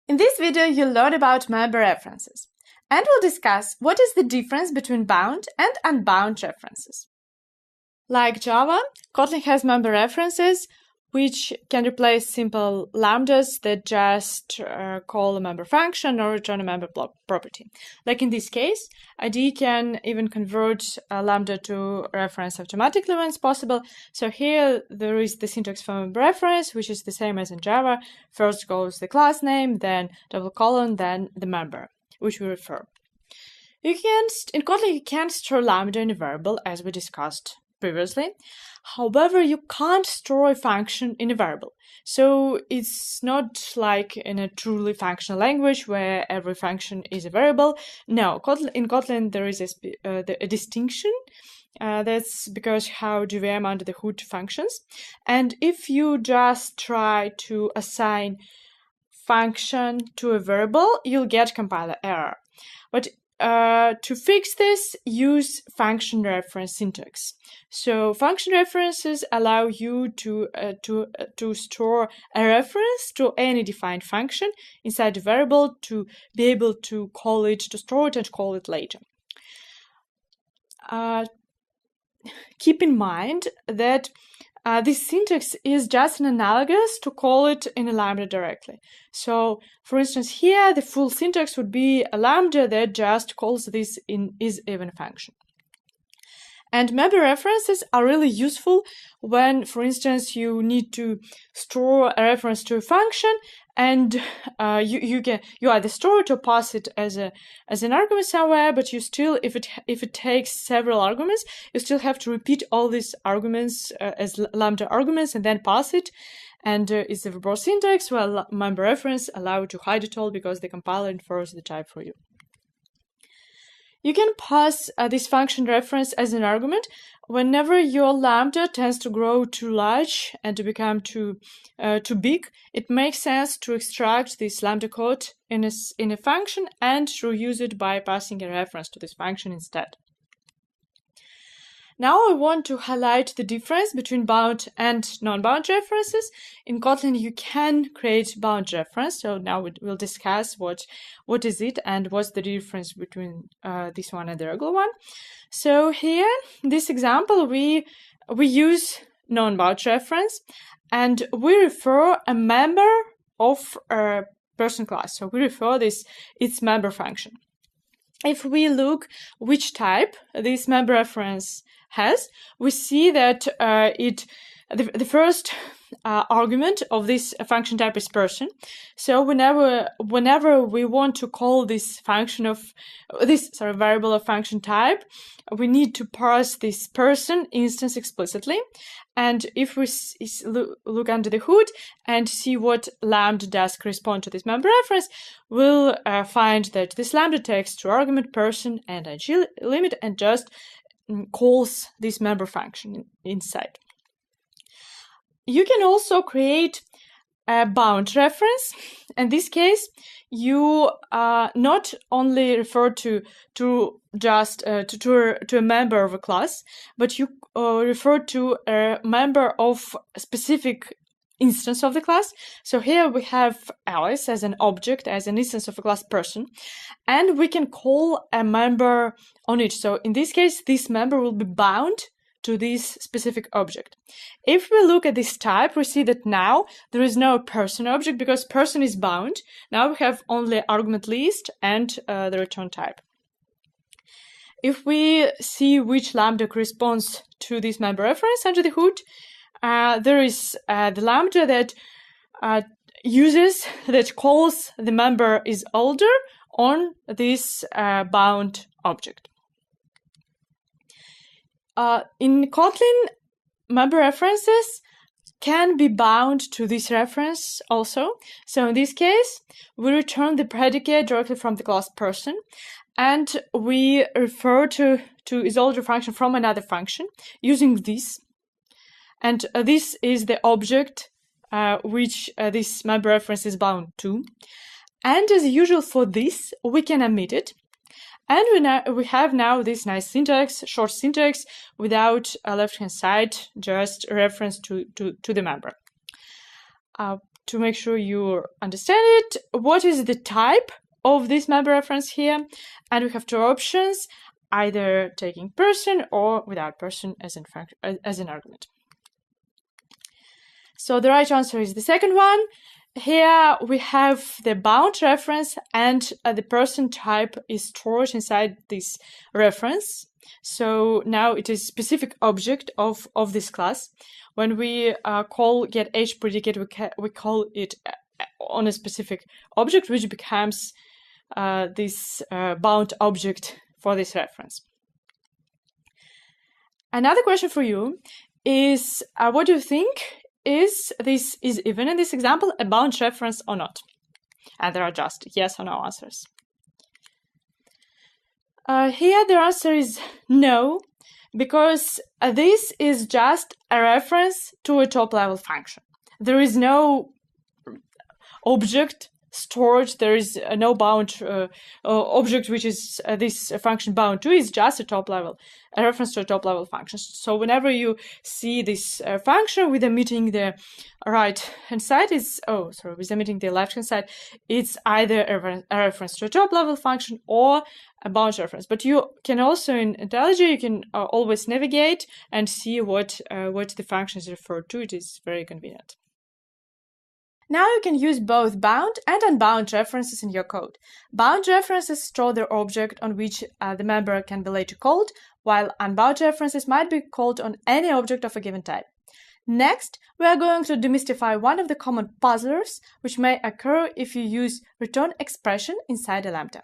In this video, you'll learn about member references, and we'll discuss what is the difference between bound and unbound references. Like Java, Kotlin has member references, which can replace simple lambdas that just call a member function or return a member property. Like in this case, IDE can even convert a lambda to reference automatically when it's possible. So here there is the syntax for member reference, which is the same as in Java. First goes the class name, then double colon, then the member, which we refer. In Kotlin, you can't store lambda in a variable, as we discussed previously. However, you can't store a function in a variable. So it's not like in a truly functional language where every function is a variable. No, in Kotlin there is a distinction. That's because how JVM under the hood functions. And if you just try to assign function to a variable, you'll get compiler error. But to fix this, use function reference syntax. So function references allow you to store a reference to any defined function inside a variable to be able to call it, to store it and call it later. Keep in mind that this syntax is just an analogous to call it in a lambda directly. So, for instance, here the full syntax would be a lambda that just calls this in is-even function. And member references are really useful when, for instance, you need to store a reference to a function, and you either store it or pass it as an argument somewhere, but you still, if it takes several arguments, you still have to repeat all these arguments as lambda arguments and then pass it. And it's the verbose syntax, while member reference allow you to hide it all because the compiler infers the type for you. You can pass this function reference as an argument whenever your lambda tends to grow too large and to become too big. It makes sense to extract this lambda code in a function and to use it by passing a reference to this function instead. Now I want to highlight the difference between bound and non-bound references. In Kotlin, you can create bound reference. So now we'll discuss what is it and what's the difference between this one and the regular one. So here, in this example, we use non-bound reference, and we refer a member of a person class. So we refer its member function. If we look which type this member reference has, we see that the first argument of this function type is person. So whenever we want to call this function of variable of function type, we need to parse this person instance explicitly. And if we look under the hood and see what lambda does correspond to this member reference, we'll find that this lambda takes two argument person and ing limit and just calls this member function inside. You can also create a bound reference. In this case, you not only refer to a member of a class, but you refer to a member of a specific instance of the class. So here we have Alice as an object, as an instance of a class person, and we can call a member on it. So in this case, this member will be bound to this specific object. If we look at this type, we see that now there is no person object because person is bound. Now we have only argument list and the return type. If we see which lambda corresponds to this member reference under the hood, there is the lambda that calls the member is older on this bound object. In Kotlin, member references can be bound to this reference also. So in this case, we return the predicate directly from the class person, and we refer to isOlder function from another function using this. And this is the object which this member reference is bound to. And as usual for this, we can omit it. And we have now this nice syntax, short syntax, without a left-hand side, just a reference to the member. to make sure you understand it, what is the type of this member reference here? And we have two options, either taking person or without person as an argument. So the right answer is the second one. Here we have the bound reference, and the person type is stored inside this reference. So now it is specific object of this class. When we call getAgePredicate, we call it on a specific object, which becomes this bound object for this reference. Another question for you is, what do you think? Is this even in this example a bound reference or not? And there are just yes or no answers. Here the answer is no, because this is just a reference to a top-level function. There is no object stored, there is no bound object which is this function bound to. Is just a reference to a top-level function. So whenever you see this function with emitting the right-hand side, with emitting the left-hand side, it's either a reference to a top-level function or a bound reference. But you can also, in IntelliJ, you can always navigate and see what the function is referred to. It is very convenient. Now you can use both bound and unbound references in your code. Bound references store the object on which the member can be later called, while unbound references might be called on any object of a given type. Next, we are going to demystify one of the common puzzlers which may occur if you use return expression inside a lambda.